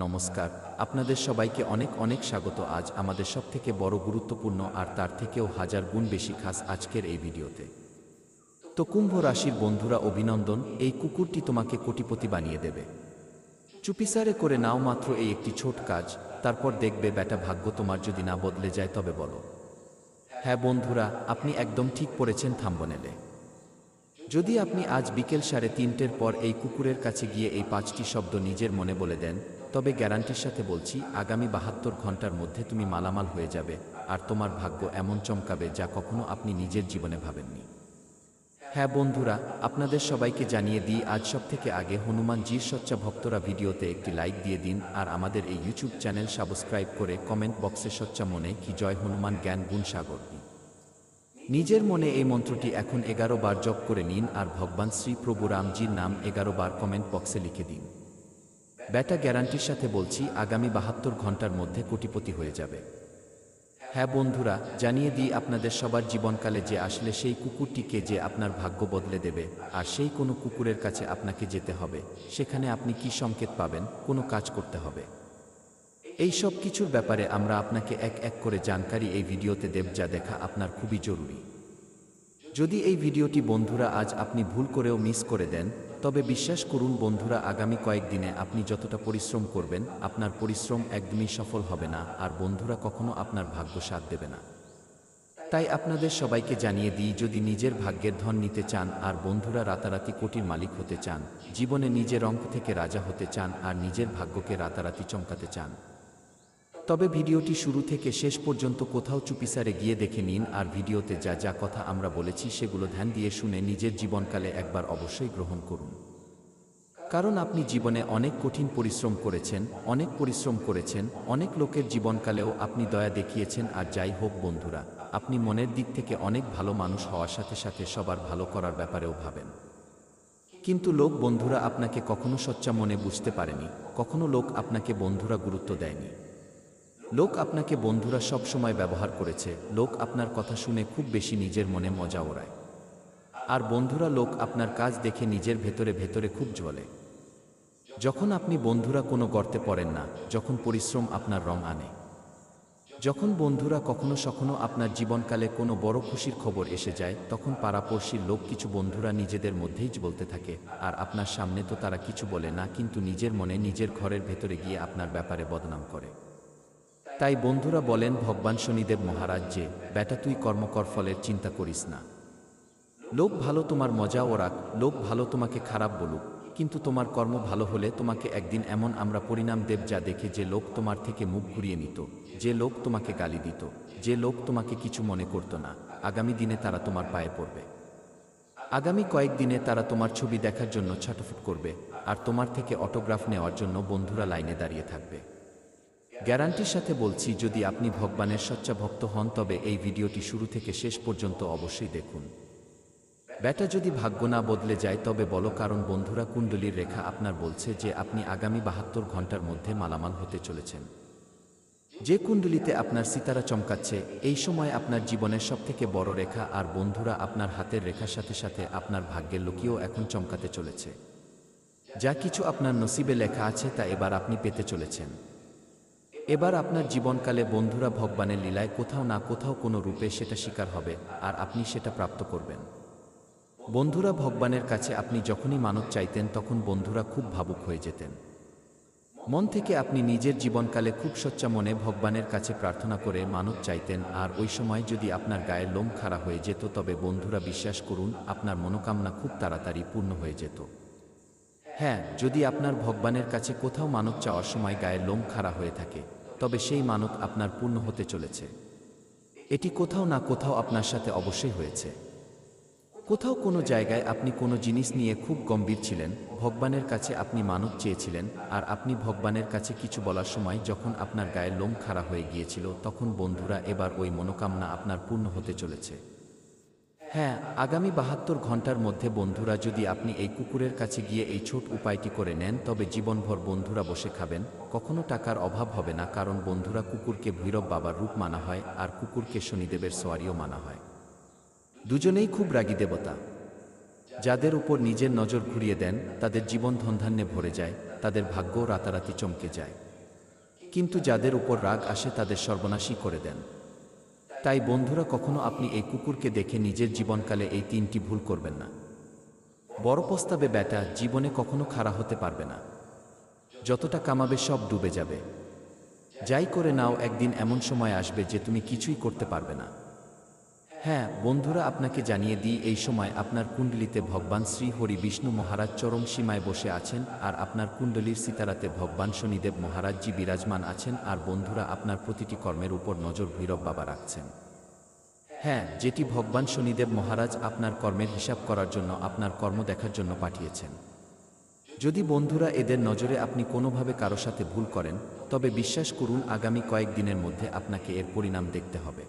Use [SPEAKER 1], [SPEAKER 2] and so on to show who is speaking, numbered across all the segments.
[SPEAKER 1] নমস্কার, আপনাদের সবাইকে অনেক অনেক স্বাগত। আজ আমাদের সবথেকে বড় গুরুত্বপূর্ণ আর তার থেকেও হাজার গুণ বেশি খাস আজকের এই ভিডিওতে। তো কুম্ভ রাশির বন্ধুরা অভিনন্দন, এই কুকুরটি তোমাকে কোটিপতি বানিয়ে দেবে। চুপিসারে করে নাও মাত্র এই একটি ছোট কাজ, তারপর দেখবে বেটা ভাগ্য তোমার যদি না বদলে যায় তবে বলো। হ্যাঁ বন্ধুরা, আপনি একদম ঠিক পড়েছেন থাম্বনেলে। যদি আপনি আজ বিকেল 3:30-র পর এই কুকুরের কাছে গিয়ে এই 5টি শব্দ নিজের মনে বলে দেন, তবে গ্যারান্টির সাথে বলছি আগামী 72 ঘন্টার মধ্যে তুমি মালামাল হয়ে যাবে আর তোমার ভাগ্য এমন চমকাবে যা কখনো আপনি নিজের জীবনে ভাবেননি। হ্যাঁ বন্ধুরা, আপনাদের সবাইকে জানিয়ে দিই আজ সবথেকে আগে হনুমানজির সচ্চা ভক্তরা ভিডিওতে একটি লাইক দিয়ে দিন আর আমাদের এই ইউটিউব চ্যানেল সাবস্ক্রাইব করে কমেন্ট বক্সে সচ্চা মনে কি জয় হনুমান জ্ঞান গুণ সাগর। নিজের মনে এই মন্ত্রটি এখন 11 বার জপ করে নিন আর ভগবান শ্রী প্রভু রামজির নাম 11 বার কমেন্ট বক্সে লিখে দিন। বেটা গ্যারান্টির সাথে বলছি আগামী 72 ঘন্টার মধ্যে কোটিপতি হয়ে যাবে। হ্যাঁ বন্ধুরা, জানিয়ে দিই আপনাদের সবার জীবনকালে যে আসলে সেই কুকুরটিকে যে আপনার ভাগ্য বদলে দেবে, আর সেই কোনো কুকুরের কাছে আপনাকে যেতে হবে, সেখানে আপনি কি সংকেত পাবেন, কোনো কাজ করতে হবে, এই সব কিছুর ব্যাপারে আমরা আপনাকে এক এক করে জানকারি এই ভিডিওতে দেব, যা দেখা আপনার খুবই জরুরি। যদি এই ভিডিওটি বন্ধুরা আজ আপনি ভুল করেও মিস করে দেন, তবে বিশ্বাস করুন বন্ধুরা, আগামী কয়েকদিনে আপনি যতটা পরিশ্রম করবেন আপনার পরিশ্রম একদমই সফল হবে না আর বন্ধুরা কখনো আপনার ভাগ্য সাথ দেবে না। তাই আপনাদের সবাইকে জানিয়ে দিই, যদি নিজের ভাগ্যের ধন নিতে চান আর বন্ধুরা রাতারাতি কোটির মালিক হতে চান, জীবনে নিজের অঙ্ক থেকে রাজা হতে চান আর নিজের ভাগ্যকে রাতারাতি চমকাতে চান, তবে ভিডিওটি শুরু থেকে শেষ পর্যন্ত কোথাও চুপিসারে গিয়ে দেখে নিন আর ভিডিওতে যা যা কথা আমরা বলেছি সেগুলো ধ্যান দিয়ে শুনে নিজের জীবনকালে একবার অবশ্যই গ্রহণ করুন। কারণ আপনি জীবনে অনেক কঠিন পরিশ্রম করেছেন, অনেক লোকের জীবনকালেও আপনি দয়া দেখিয়েছেন। আর যাই হোক বন্ধুরা, আপনি মনের দিক থেকে অনেক ভালো মানুষ হওয়ার সাথে সাথে সবার ভালো করার ব্যাপারেও ভাবেন, কিন্তু লোক বন্ধুরা আপনাকে কখনো সচ্চা মনে বুঝতে পারেনি, কখনো লোক আপনাকে বন্ধুরা গুরুত্ব দেয়নি, লোক আপনাকে বন্ধুরা সব সময় ব্যবহার করেছে, লোক আপনার কথা শুনে খুব বেশি নিজের মনে মজা ওড়ায়, আর বন্ধুরা লোক আপনার কাজ দেখে নিজের ভেতরে ভেতরে খুব জ্বলে। যখন আপনি বন্ধুরা কোনো গর্তে পড়েন না, যখন পরিশ্রম আপনার রং আনে, যখন বন্ধুরা কখনো সখনো আপনার জীবনকালে কোনো বড় খুশির খবর এসে যায়, তখন পাড়াপড়শির লোক কিছু বন্ধুরা নিজেদের মধ্যেই বলতে থাকে আর আপনার সামনে তো তারা কিছু বলে না, কিন্তু নিজের মনে নিজের ঘরের ভেতরে গিয়ে আপনার ব্যাপারে বদনাম করে। তাই বন্ধুরা বলেন ভগবান শনিদেব মহারাজ যে, বেটা তুই কর্মকর, ফলের চিন্তা করিস না। লোক ভালো তোমার মজা ওরাক, লোক ভালো তোমাকে খারাপ বলুক, কিন্তু তোমার কর্ম ভালো হলে তোমাকে একদিন এমন আমরা পরিণাম দেব যা দেখে যে লোক তোমার থেকে মুখ ঘুরিয়ে নিত, যে লোক তোমাকে গালি দিত, যে লোক তোমাকে কিছু মনে করত না, আগামী দিনে তারা তোমার পায়ে পড়বে। আগামী কয়েকদিনে তারা তোমার ছবি দেখার জন্য ছটফট করবে আর তোমার থেকে অটোগ্রাফ নেওয়ার জন্য বন্ধুরা লাইনে দাঁড়িয়ে থাকবে। গ্যারান্টির সাথে বলছি, যদি আপনি ভগবানের সচ্চা ভক্ত হন তবে এই ভিডিওটি শুরু থেকে শেষ পর্যন্ত অবশ্যই দেখুন। বেটা যদি ভাগ্য না বদলে যায় তবে বলো, কারণ বন্ধুরা কুণ্ডলীর রেখা আপনার বলছে যে আপনি আগামী 72 ঘন্টার মধ্যে মালামাল হতে চলেছেন। যে কুণ্ডলিতে আপনার সিতারা চমকাচ্ছে, এই সময় আপনার জীবনের সবথেকে বড় রেখা, আর বন্ধুরা আপনার হাতের রেখার সাথে সাথে আপনার ভাগ্যের লোকীও এখন চমকাতে চলেছে। যা কিছু আপনার নসিবে লেখা আছে তা এবার আপনি পেতে চলেছেন। এবার আপনার জীবনকালে বন্ধুরা ভগবানের লীলায় কোথাও না কোথাও কোনো রূপে সেটা স্বীকার হবে আর আপনি সেটা প্রাপ্ত করবেন। বন্ধুরা ভগবানের কাছে আপনি যখনই মানত চাইতেন তখন বন্ধুরা খুব ভাবুক হয়ে যেতেন। মন থেকে আপনি নিজের জীবনকালে খুব সচ্চা মনে ভগবানের কাছে প্রার্থনা করে মানত চাইতেন, আর ওই সময় যদি আপনার গায়ের লোম খাড়া হয়ে যেত তবে বন্ধুরা বিশ্বাস করুন আপনার মনোকামনা খুব তাড়াতাড়ি পূর্ণ হয়ে যেত। হ্যাঁ, যদি আপনার ভগবানের কাছে কোথাও মানত চাওয়ার সময় গায়ের লোম খাড়া হয়ে থাকে, তবে সেই মানত আপনার পূর্ণ হতে চলেছে। এটি কোথাও না কোথাও আপনার সাথে অবশ্যই হয়েছে। কোথাও কোনো জায়গায় আপনি কোনো জিনিস নিয়ে খুব গম্ভীর ছিলেন, ভগবানের কাছে আপনি মানত চেয়েছিলেন, আর আপনি ভগবানের কাছে কিছু বলার সময় যখন আপনার গায়ের লোম খাড়া হয়ে গিয়েছিল, তখন বন্ধুরা এবার ওই মনোকামনা আপনার পূর্ণ হতে চলেছে। হ্যাঁ, আগামী 72 ঘন্টার মধ্যে বন্ধুরা যদি আপনি এই কুকুরের কাছে গিয়ে এই ছোট উপায়টি করে নেন তবে জীবনভর বন্ধুরা বসে খাবেন, কখনো টাকার অভাব হবে না। কারণ বন্ধুরা কুকুরকে ভৈরব বাবার রূপ মানা হয় আর কুকুরকে শনিদেবের সোয়ারিও মানা হয়। দুজনেই খুব রাগী দেবতা, যাদের উপর নিজের নজর ঘুরিয়ে দেন তাদের জীবন ধনধান্যে ভরে যায়, তাদের ভাগ্য রাতারাতি চমকে যায়। কিন্তু যাদের উপর রাগ আসে তাদের সর্বনাশই করে দেন। তাই বন্ধুরা, কখনো আপনি এই কুকুরকে দেখে নিজের জীবনকালে এই 3টি ভুল করবেন না। বড় প্রস্তাবে বেটা, জীবনে কখনো খাড়া হতে পারবে না। যতটা কামাবে সব ডুবে যাবে। যাই করে নাও, একদিন এমন সময় আসবে যে তুমি কিছুই করতে পারবে না। হ্যাঁ বন্ধুরা, আপনাকে জানিয়ে দিই, এই সময় আপনার কুণ্ডলিতে ভগবান শ্রী হরি বিষ্ণু মহারাজ চরম সীমায় বসে আছেন, আর আপনার কুণ্ডলীর সিতারাতে ভগবান শনিদেব মহারাজজি বিরাজমান আছেন। আর বন্ধুরা, আপনার প্রতিটি কর্মের উপর নজর ভৈরব বাবা রাখছেন। হ্যাঁ, যেটি ভগবান শনিদেব মহারাজ আপনার কর্মের হিসাব করার জন্য, আপনার কর্ম দেখার জন্য পাঠিয়েছেন। যদি বন্ধুরা এদের নজরে আপনি কোনোভাবে কারো সাথে ভুল করেন, তবে বিশ্বাস করুন আগামী কয়েকদিনের মধ্যে আপনাকে এর পরিণাম দেখতে হবে।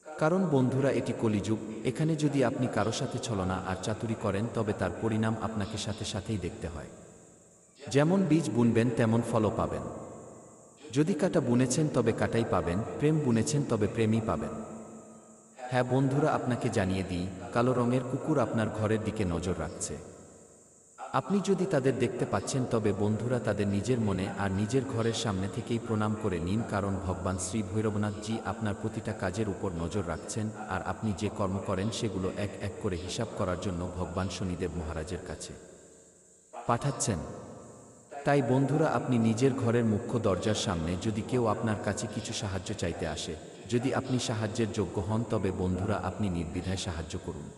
[SPEAKER 1] কারণ বন্ধুরা, এটি কলিযুগ। এখানে যদি আপনি কারো সাথে ছলনা আর চাতুরি করেন, তবে তার পরিণাম আপনাকে সাথে সাথেই দেখতে হয়। যেমন বীজ বুনবেন তেমন ফলও পাবেন। যদি কাটা বুনেছেন তবে কাটাই পাবেন, প্রেম বুনেছেন তবে প্রেমই পাবেন। হ্যাঁ বন্ধুরা, আপনাকে জানিয়ে দিই, কালো রঙের কুকুর আপনার ঘরের দিকে নজর রাখছে। আপনি যদি তাদের দেখতে পাচ্ছেন, তবে বন্ধুরা তাদের নিজের মনে আর নিজের ঘরের সামনে থেকেই প্রণাম করে নিন, কারণ ভগবান শ্রী ভৈরবনাথজি আপনার প্রতিটা কাজের উপর নজর রাখছেন, আর আপনি যে কর্ম করেন সেগুলো এক এক করে হিসাব করার জন্য ভগবান শনিদেব মহারাজের কাছে পাঠাচ্ছেন। তাই বন্ধুরা, আপনি নিজের ঘরের মুখ্য দরজার সামনে যদি কেউ আপনার কাছে কিছু সাহায্য চাইতে আসে, যদি আপনি সাহায্যের যোগ্য হন, তবে বন্ধুরা আপনি নির্দ্বিধায় সাহায্য করুন।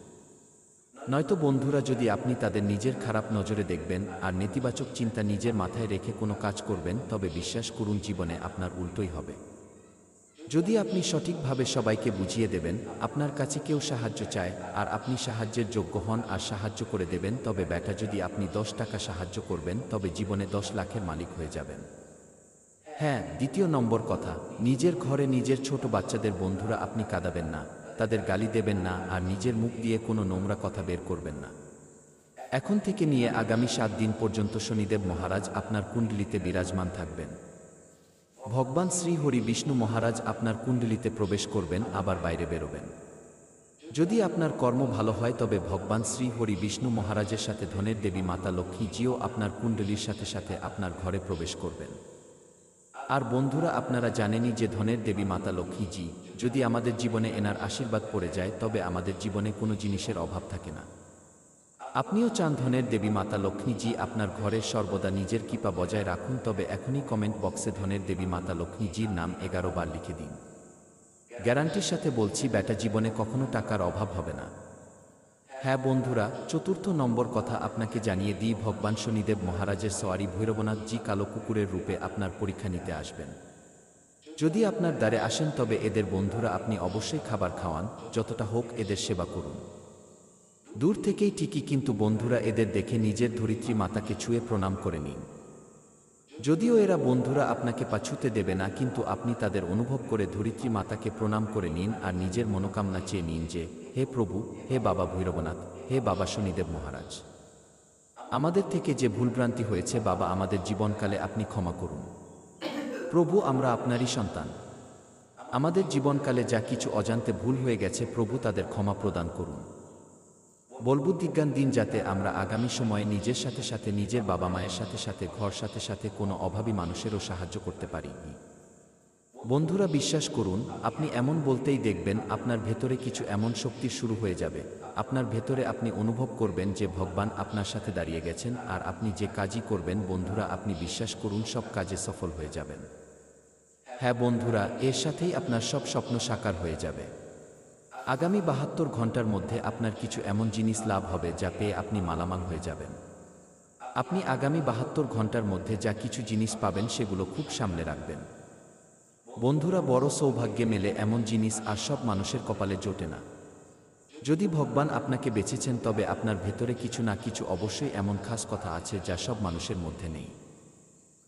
[SPEAKER 1] নয়তো বন্ধুরা, যদি আপনি তাদের নিজের খারাপ নজরে দেখবেন আর নেতিবাচক চিন্তা নিজের মাথায় রেখে কোনো কাজ করবেন, তবে বিশ্বাস করুন জীবনে আপনার উল্টোই হবে। যদি আপনি সঠিকভাবে সবাইকে বুঝিয়ে দেবেন, আপনার কাছে কেউ সাহায্য চায় আর আপনি সাহায্যের যোগ্য হন আর সাহায্য করে দেবেন, তবে বেটা, যদি আপনি 10 টাকা সাহায্য করবেন, তবে জীবনে 10 লাখের মালিক হয়ে যাবেন। হ্যাঁ, দ্বিতীয় নম্বর কথা, নিজের ঘরে নিজের ছোট বাচ্চাদের বন্ধুরা আপনি কাঁদাবেন না, তাদের গালি দেবেন না, আর নিজের মুখ দিয়ে কোনো নোংরা কথা বের করবেন না। এখন থেকে নিয়ে আগামী 7 দিন পর্যন্ত শনিদেব মহারাজ আপনার কুণ্ডলিতে বিরাজমান থাকবেন। ভগবান শ্রী হরি বিষ্ণু মহারাজ আপনার কুণ্ডলিতে প্রবেশ করবেন, আবার বাইরে বেরোবেন। যদি আপনার কর্ম ভালো হয়, তবে ভগবান শ্রী হরি বিষ্ণু মহারাজের সাথে ধনের দেবী মাতা লক্ষ্মীজিও আপনার কুণ্ডলীর সাথে সাথে আপনার ঘরে প্রবেশ করবেন। আর বন্ধুরা, আপনারা জানেনই যে ধনের দেবী মাতা লক্ষ্মীজি যদি আমাদের জীবনে এনার আশীর্বাদ পড়ে যায়, তবে আমাদের জীবনে কোনো জিনিসের অভাব থাকে না। আপনিও চান ধনের দেবী মাতা লক্ষ্মীজি আপনার ঘরে সর্বদা নিজের কৃপা বজায় রাখুন, তবে এখনই কমেন্ট বক্সে ধনের দেবী মাতা লক্ষ্মীজির নাম 11 বার লিখে দিন। গ্যারান্টির সাথে বলছি বেটা, জীবনে কখনো টাকার অভাব হবে না। হ্যাঁ বন্ধুরা, চতুর্থ নম্বর কথা আপনাকে জানিয়ে দিই, ভগবান শনিদেব মহারাজের সওয়ারি ভৈরবনাথজি কালো কুকুরের রূপে আপনার পরীক্ষা নিতে আসবেন। যদি আপনার দ্বারে আসেন, তবে এদের বন্ধুরা আপনি অবশ্যই খাবার খাওয়ান, যতটা হোক এদের সেবা করুন। দূর থেকেই ঠিকই, কিন্তু বন্ধুরা এদের দেখে নিজের ধরিত্রী মাতাকে ছুঁয়ে প্রণাম করে নিন। যদিও এরা বন্ধুরা আপনাকে পা ছুঁতে দেবে না, কিন্তু আপনি তাদের অনুভব করে ধরিত্রী মাতাকে প্রণাম করে নিন আর নিজের মনোকামনা চেয়ে নিন যে, হে প্রভু, হে বাবা ভৈরবনাথ, হে বাবা শনিদেব মহারাজ, আমাদের থেকে যে ভুলভ্রান্তি হয়েছে বাবা, আমাদের জীবনকালে আপনি ক্ষমা করুন। প্রভু, আমরা আপনারই সন্তান। আমাদের জীবনকালে যা কিছু অজান্তে ভুল হয়ে গেছে, প্রভু তাদের ক্ষমা প্রদান করুন। বলবুদ্ধিজ্ঞান দিন, যাতে আমরা আগামী সময়ে নিজের সাথে সাথে নিজের বাবা মায়ের সাথে সাথে ঘর সাথে সাথে কোনো অভাবী মানুষেরও সাহায্য করতে পারি। বন্ধুরা বিশ্বাস করুন, আপনি এমন বলতেই দেখবেন আপনার ভেতরে কিছু এমন শক্তি শুরু হয়ে যাবে, আপনার ভেতরে আপনি অনুভব করবেন যে ভগবান আপনার সাথে দাঁড়িয়ে গেছেন, আর আপনি যে কাজই করবেন বন্ধুরা, আপনি বিশ্বাস করুন সব কাজে সফল হয়ে যাবেন। হ্যাঁ বন্ধুরা, এর সাথেই আপনার সব স্বপ্ন সাকার হয়ে যাবে। আগামী 72 ঘন্টার মধ্যে আপনার কিছু এমন জিনিস লাভ হবে যা পেয়ে আপনি মালামাল হয়ে যাবেন। আপনি আগামী 72 ঘন্টার মধ্যে যা কিছু জিনিস পাবেন সেগুলো খুব সামলে রাখবেন। বন্ধুরা, বড় সৌভাগ্যে মেলে এমন জিনিস আর সব মানুষের কপালে জোটে না। যদি ভগবান আপনাকে বেঁচেছেন, তবে আপনার ভেতরে কিছু না কিছু অবশ্যই এমন খাস কথা আছে যা সব মানুষের মধ্যে নেই।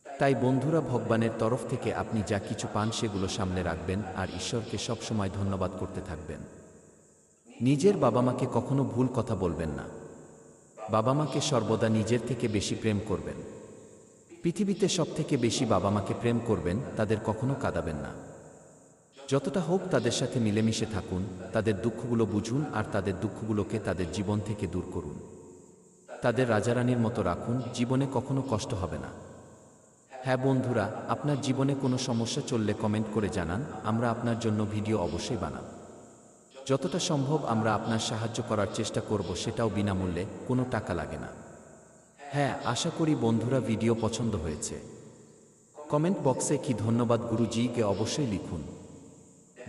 [SPEAKER 1] তাই বন্ধুরা, ভগবানের তরফ থেকে আপনি যা কিছু পান সেগুলো সামনে রাখবেন আর ঈশ্বরকে সবসময় ধন্যবাদ করতে থাকবেন। নিজের বাবা মাকে কখনো ভুল কথা বলবেন না। বাবা মাকে সর্বদা নিজের থেকে বেশি প্রেম করবেন। পৃথিবীতে সবথেকে বেশি বাবা মাকে প্রেম করবেন, তাদের কখনো কাঁদাবেন না। যতটা হোক তাদের সাথে মিলেমিশে থাকুন, তাদের দুঃখগুলো বুঝুন আর তাদের দুঃখগুলোকে তাদের জীবন থেকে দূর করুন। তাদের রাজারানীর মতো রাখুন, জীবনে কখনো কষ্ট হবে না। হ্যাঁ বন্ধুরা, আপনার জীবনে কোনো সমস্যা চললে কমেন্ট করে জানান, আমরা আপনার জন্য ভিডিও অবশ্যই বানাব। যতটা সম্ভব আমরা আপনার সাহায্য করার চেষ্টা করব, সেটাও বিনামূল্যে, কোনো টাকা লাগে না। হ্যাঁ, আশা করি বন্ধুরা ভিডিও পছন্দ হয়েছে। কমেন্ট বক্সে কি ধন্যবাদ গুরুজিকে অবশ্যই লিখুন।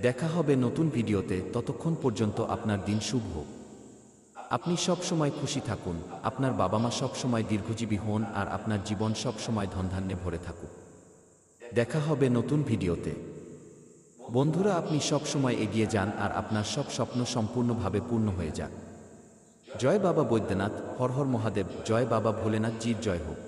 [SPEAKER 1] দেখা হবে নতুন ভিডিওতে, ততক্ষণ পর্যন্ত আপনার দিন শুভ হোক। আপনি সব সময় খুশি থাকুন, আপনার বাবা মা সব সময় দীর্ঘজীবী হন, আর আপনার জীবন সব সময় ধনধান্যে ভরে থাকুক। দেখা হবে নতুন ভিডিওতে। বন্ধুরা, আপনি সব সময় এগিয়ে যান আর আপনার সব স্বপ্ন সম্পূর্ণভাবে পূর্ণ হয়ে যাক। জয় বাবা বৈদ্যনাথ, হর হর মহাদেব, জয় বাবা ভোলেনাথ জির জয় হোক।